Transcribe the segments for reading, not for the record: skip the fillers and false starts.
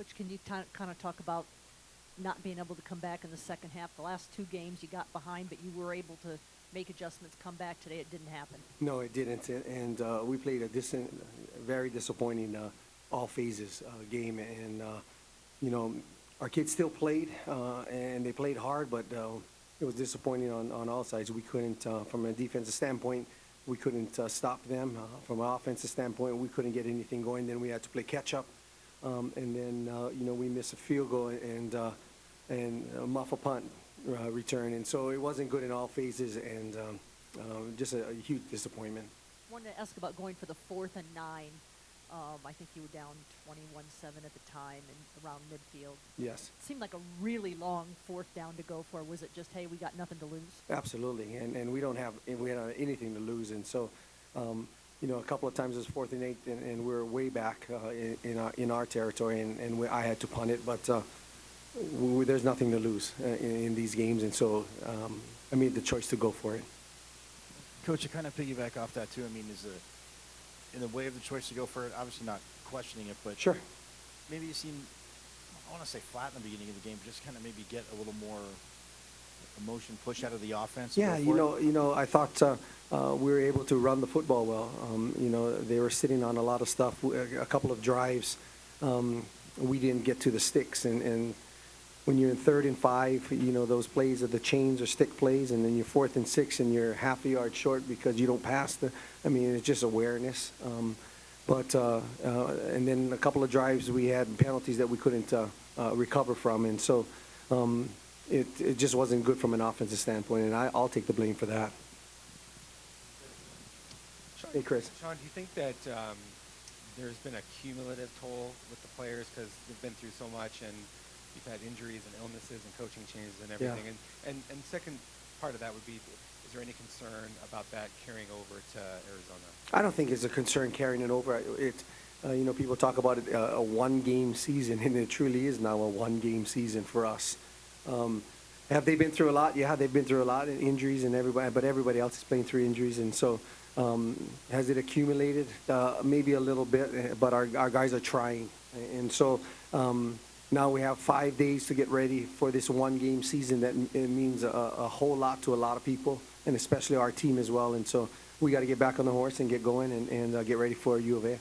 Coach, can you kind of talk about not being able to come back in the second half? The last two games you got behind, but you were able to make adjustments, come back. Today it didn't happen. No, it didn't, and we played a very disappointing all phases game, and our kids still played, and they played hard, but it was disappointing on all sides. We couldn't, from a defensive standpoint, we couldn't stop them. From an offensive standpoint, we couldn't get anything going. Then we had to play catch up, and then we missed a field goal and muff a punt return, and so it wasn't good in all phases, and just a huge disappointment. I wanted to ask about going for the 4th and 9. I think you were down 21-7 at the time and around midfield. Yes. It seemed like a really long 4th down to go for. Was it just, hey, we got nothing to lose? Absolutely, and we don't have anything to lose, and so a couple of times it was 4th and 8, and we were way back in our territory, and I had to punt it, but there's nothing to lose in these games, and so I made the choice to go for it. Coach, to kind of piggyback off that too, I mean, in the way of the choice to go for it, obviously not questioning it, but sure, maybe you seem, I want to say flat in the beginning of the game, but just kind of maybe get a little more emotion push out of the offense. Yeah, I thought we were able to run the football well. They were sitting on a lot of stuff. A couple of drives, we didn't get to the sticks, and when you're in 3rd and 5, those plays are the chains or stick plays, and then you're 4th and 6 and you're half a yard short because you don't pass it's just awareness. And then a couple of drives we had penalties that we couldn't recover from, and so it just wasn't good from an offensive standpoint, and I'll take the blame for that. Hey, Chris. Shaun, do you think that there's been a cumulative toll with the players because they've been through so much and you've had injuries and illnesses and coaching changes and everything? Yeah. And second part of that would be, is there any concern about that carrying over to Arizona? I don't think it's a concern carrying it over. People talk about it, a one-game season, and it truly is now a one-game season for us. Have they been through a lot? Yeah, they've been through a lot of injuries, and everybody else is playing through injuries, and so has it accumulated? Maybe a little bit, but our guys are trying, and so now we have 5 days to get ready for this one-game season. That it means a whole lot to a lot of people, and especially our team as well. And so we got to get back on the horse and get going and get ready for U of A.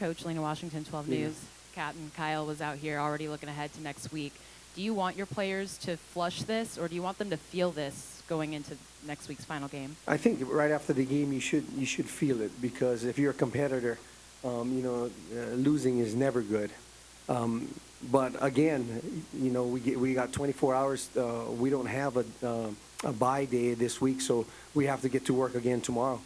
Coach, Lena Washington, 12 News. Kat and Kyle was out here already looking ahead to next week. Do you want your players to flush this, or do you want them to feel this going into next week's final game? I think right after the game you should feel it, because if you're a competitor, losing is never good. But again, we got 24 hours. We don't have a bye day this week, so we have to get to work again tomorrow.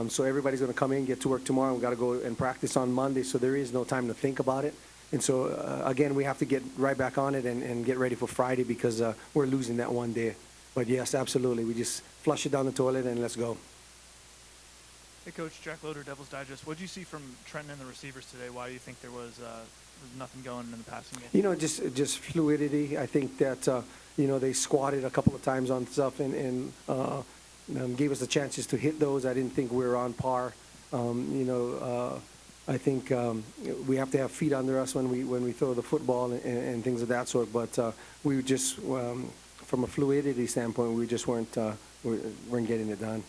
So everybody's going to come in, get to work tomorrow. We got to go and practice on Monday, so there is no time to think about it. And so again, we have to get right back on it and get ready for Friday, because we're losing that one day. But yes, absolutely, we just flush it down the toilet and let's go. Hey, Coach, Jack Loader, Devil's Digest. What did you see from Trenton and the receivers today? Why do you think there was nothing going in the passing game? Just fluidity. I think that, they squatted a couple of times on stuff and gave us the chances to hit those. I didn't think we were on par. I think we have to have feet under us when we throw the football and things of that sort. But we just, from a fluidity standpoint, we just weren't getting it done.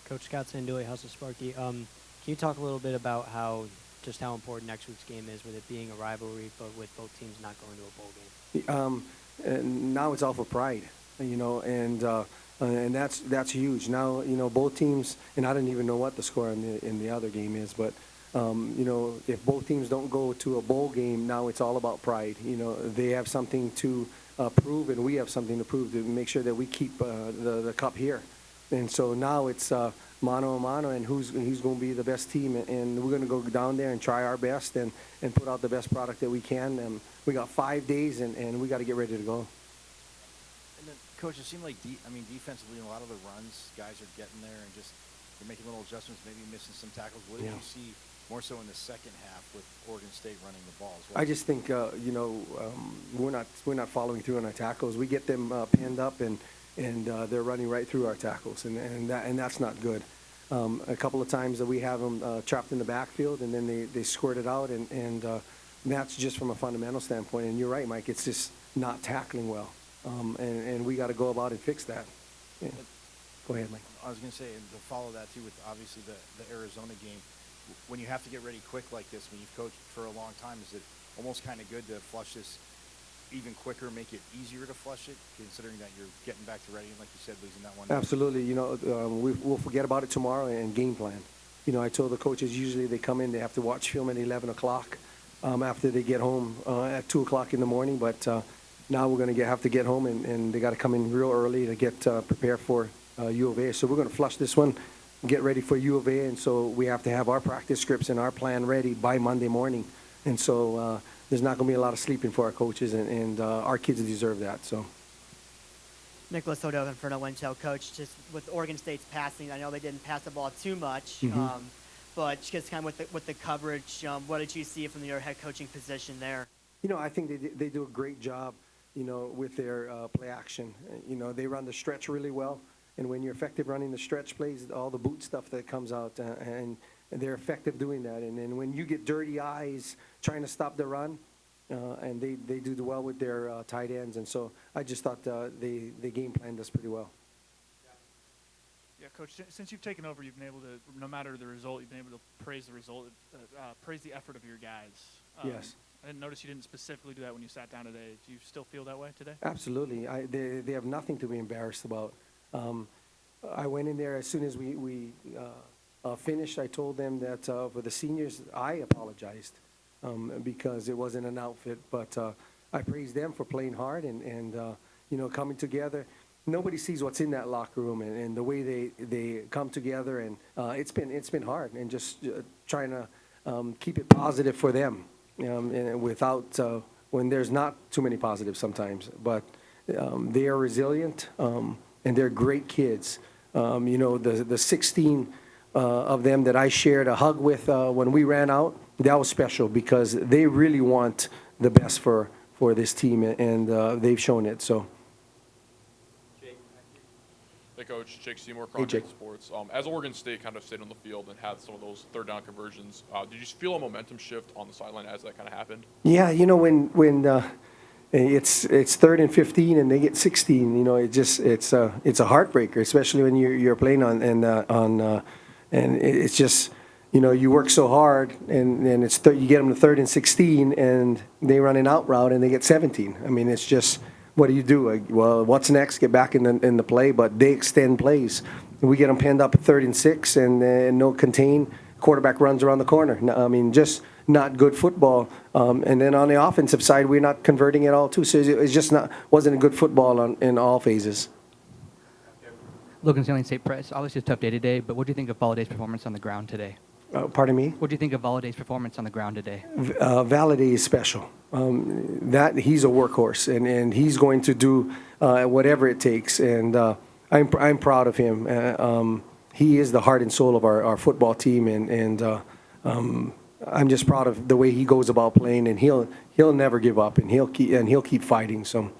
Coach Scott Sandui, House of Sparky. Can you talk a little bit about how important next week's game is, with it being a rivalry, but with both teams not going to a bowl game? And now it's all for pride, and that's huge. Now, both teams, and I don't even know what the score in the other game is, but if both teams don't go to a bowl game, now it's all about pride. They have something to prove, and we have something to prove, to make sure that we keep the cup here. And so now it's mano a mano, and who's going to be the best team, and we're going to go down there and try our best and put out the best product that we can. And we got 5 days, and we got to get ready to go. And then, Coach, it seemed like defensively in a lot of the runs, guys are getting there and just they're making little adjustments, maybe missing some tackles. What did you see more so in the second half with Oregon State running the ball as well? I just think we're not following through on our tackles. We get them pinned up and they're running right through our tackles, and that's not good. A couple of times that we have them trapped in the backfield, and then they squirt it out, and that's just from a fundamental standpoint. And you're right, Mike, it's just not tackling well. And we got to go about and fix that. Yeah. Go ahead, Mike. I was going to say, and to follow that too with obviously the Arizona game, when you have to get ready quick like this, when you've coached for a long time, is it almost kind of good to flush this even quicker, make it easier to flush it, considering that you're getting back to ready, and like you said, losing that one? Absolutely. You know, we'll forget about it tomorrow and game plan. You know, I told the coaches usually they come in, they have to watch film at 11 o'clock after they get home at 2 o'clock in the morning. But now we're going to have to get home, and they got to come in real early to get prepared for U of A. So we're going to flush this one, get ready for U of A, and so we have to have our practice scripts and our plan ready by Monday morning. And so there's not going to be a lot of sleeping for our coaches, and our kids deserve that. So. Nicholas O'Donovan for No Winchell, Coach. Just with Oregon State's passing, I know they didn't pass the ball too much, but just kind of with the coverage, what did you see from your head coaching position there? You know, I think they do a great job, you know, with their play action. You know, they run the stretch really well, and when you're effective running the stretch plays, all the boot stuff that comes out, and they're effective doing that. And then when you get dirty eyes trying to stop the run, and they do well with their tight ends, and so I just thought they game planned us pretty well. Yeah, Coach, since you've taken over, you've been able to, no matter the result, you've been able to praise the result, praise the effort of your guys. Yes. I didn't notice you didn't specifically do that when you sat down today. Do you still feel that way today? Absolutely. They have nothing to be embarrassed about. I went in there as soon as we finished. I told them that for the seniors, I apologized because it wasn't an outfit. But I praised them for playing hard and you know, coming together. Nobody sees what's in that locker room and the way they come together. And it's been hard, and just trying to keep it positive for them. And without when there's not too many positives sometimes, but they are resilient and they're great kids. You know, the 16 of them that I shared a hug with when we ran out, that was special because they really want the best for this team, and they've shown it. So. Hey, Coach. Jake Seymour, Hey, Jake. Project Sports. As Oregon State kind of stayed on the field and had some of those third down conversions, did you feel a momentum shift on the sideline as that kind of happened? Yeah, you know, when it's 3rd and 15 and they get 16, you know, it's a heartbreaker, especially when you're playing and it's just, you know, you work so hard and you get them to 3rd and 16 and they run an out route and they get 17. I mean, it's just. What do you do? Well, what's next? Get back in the play, but they extend plays. We get them pinned up at 3rd and 6, and no contain. Quarterback runs around the corner. I mean, just not good football. And then on the offensive side, we're not converting at all too. So it's just wasn't a good football in all phases. Logan Stanley, State Press. Obviously, a tough day today, but what do you think of Valladay's performance on the ground today? Pardon me? What do you think of Valladay's performance on the ground today? Valladay is special. That he's a workhorse, and he's going to do whatever it takes. And I'm proud of him. He is the heart and soul of our football team, and I'm just proud of the way he goes about playing. And he'll never give up, and he'll keep fighting. So.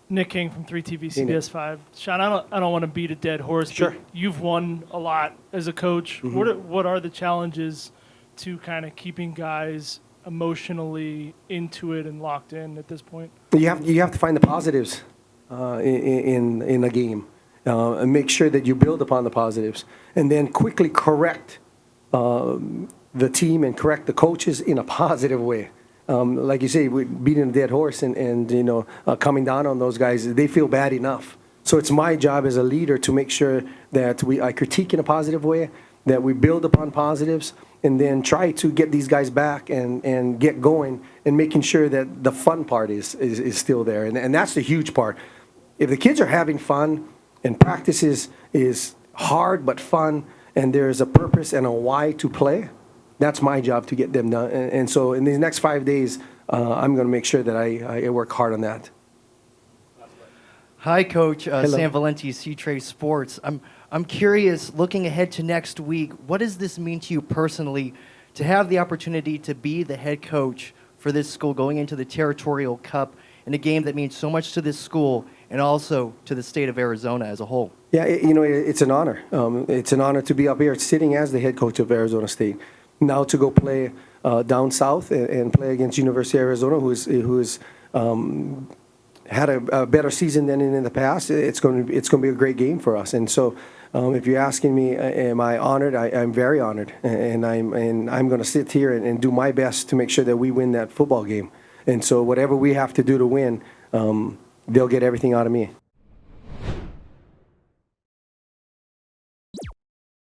Nick King from 3TV CBS 5. Shaun, I don't want to beat a dead horse, sure. But you've won a lot as a coach. Mm-hmm. What are the challenges to kind of keeping guys emotionally into it and locked in at this point? You have to find the positives in a game, and make sure that you build upon the positives, and then quickly correct the team and correct the coaches in a positive way. Like you say, we're beating a dead horse and you know, coming down on those guys, they feel bad enough. So it's my job as a leader to make sure that I critique in a positive way, that we build upon positives, and then try to get these guys back and get going, and making sure that the fun part is still there. And that's the huge part. If the kids are having fun and practice is hard but fun, and there's a purpose and a why to play, that's my job to get them done. And so in these next 5 days, I'm going to make sure that I work hard on that. Hi, Coach. Sam Valenti, C-Trade Sports. I'm curious, looking ahead to next week, what does this mean to you personally to have the opportunity to be the head coach for this school going into the Territorial Cup in a game that means so much to this school and also to the state of Arizona as a whole? Yeah, it's an honor. It's an honor to be up here sitting as the head coach of Arizona State. Now to go play down south and play against University of Arizona, who's had a better season than in the past. It's going to be a great game for us. And so, if you're asking me, am I honored? I'm very honored, and I'm going to sit here and do my best to make sure that we win that football game. And so, whatever we have to do to win, they'll get everything out of me.